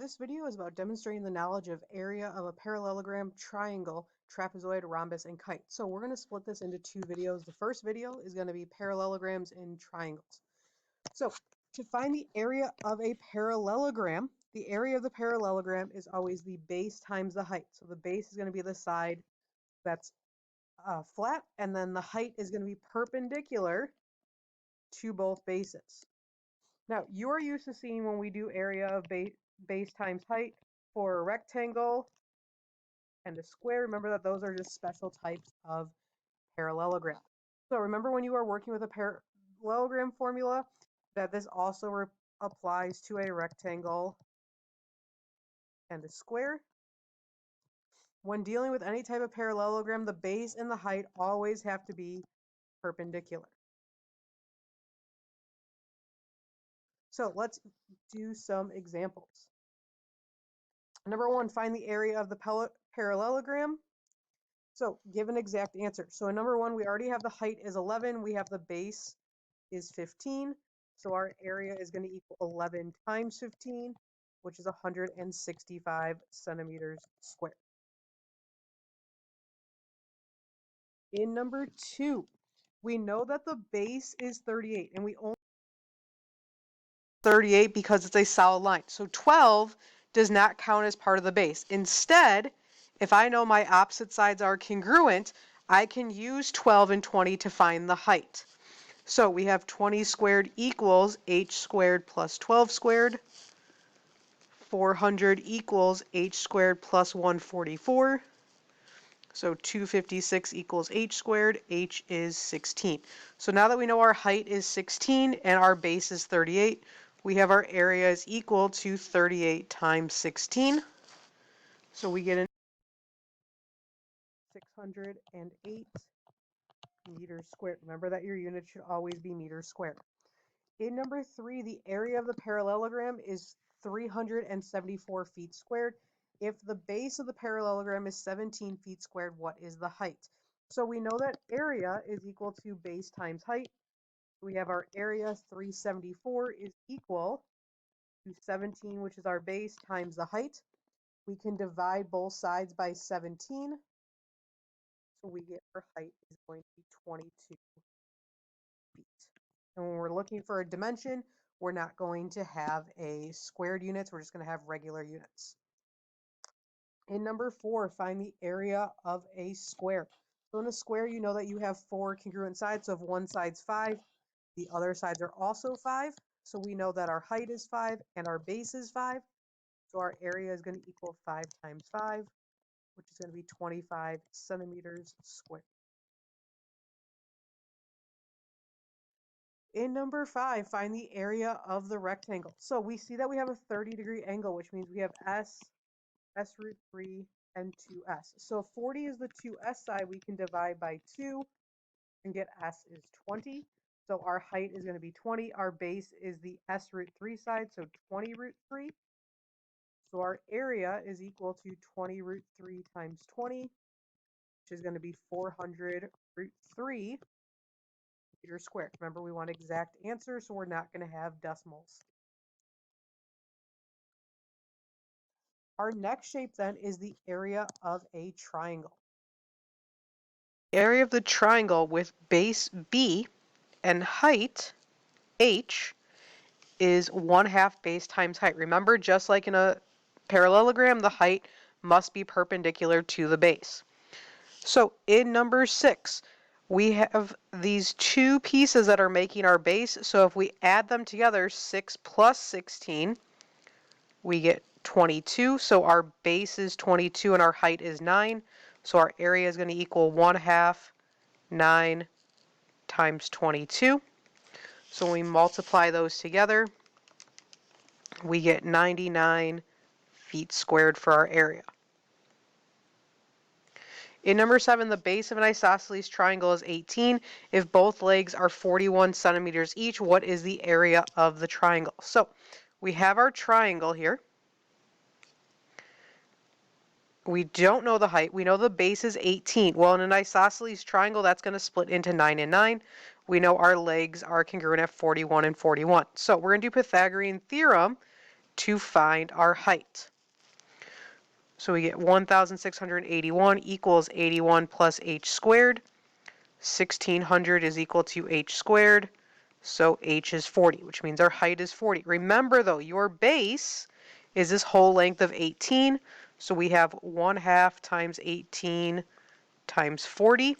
This video is about demonstrating the knowledge of area of a parallelogram, triangle, trapezoid, rhombus, and kite. So we're going to split this into two videos. The first video is going to be parallelograms and triangles. So to find the area of a parallelogram, the area of the parallelogram is always the base times the height. So the base is going to be the side that's flat, and then the height is going to be perpendicular to both bases. Now, you are used to seeing when we do area of base times height for a rectangle and a square. Remember that those are just special types of parallelogram. So remember when you are working with a parallelogram formula that this also applies to a rectangle and a square. When dealing with any type of parallelogram, the base and the height always have to be perpendicular. So let's do some examples. Number one, find the area of the parallelogram. So give an exact answer. So in number one, we already have the height is 11. We have the base is 15. So our area is going to equal 11 times 15, which is 165 centimeters squared. In number two, we know that the base is 38, and we only 38 because it's a solid line. So 12 does not count as part of the base. Instead, if I know my opposite sides are congruent, I can use 12 and 20 to find the height. So we have 20 squared equals h squared plus 12 squared. 400 equals h squared plus 144. So 256 equals h squared. H is 16. So now that we know our height is 16 and our base is 38, we have our area is equal to 38 times 16. So we get 608 meters squared. Remember that your unit should always be meters squared. In number three, the area of the parallelogram is 374 feet squared. If the base of the parallelogram is 17 feet squared, what is the height? So we know that area is equal to base times height. We have our area 374 is equal to 17, which is our base, times the height. We can divide both sides by 17. So we get our height is going to be 22 feet. And when we're looking for a dimension, we're not going to have a squared units. We're just going to have regular units. In number four, find the area of a square. So in a square, you know that you have four congruent sides. So if one side's 5, the other sides are also 5. So we know that our height is 5 and our base is 5. So our area is going to equal 5 times 5, which is going to be 25 centimeters squared. In number 5, find the area of the rectangle. So we see that we have a 30-degree angle, which means we have S root 3, and 2s. So if 40 is the 2s side, we can divide by 2 and get s is 20. So our height is going to be 20. Our base is the s root 3 side, so 20 root 3. So our area is equal to 20 root 3 times 20, which is going to be 400 root 3 meters squared. Remember, we want exact answers, so we're not going to have decimals. Our next shape then is the area of a triangle. Area of the triangle with base B and height h is 1/2 base times height. Remember, just like in a parallelogram, the height must be perpendicular to the base. So in number 6, we have these two pieces that are making our base. So if we add them together, 6 plus 16, we get 22. So our base is 22 and our height is 9. So our area is going to equal 1/2 9 times 22. So when we multiply those together, we get 99 feet squared for our area. In number 7, the base of an isosceles triangle is 18. If both legs are 41 centimeters each, what is the area of the triangle? So we have our triangle here. We don't know the height. We know the base is 18. Well, in an isosceles triangle, that's going to split into 9 and 9. We know our legs are congruent at 41 and 41. So we're going to do Pythagorean theorem to find our height. So we get 1,681 equals 81 plus h squared. 1,600 is equal to h squared. So h is 40, which means our height is 40. Remember though, your base is this whole length of 18. So we have 1/2 times 18 times 40.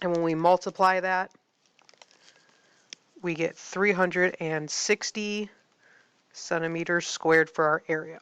And when we multiply that, we get 360 centimeters squared for our area.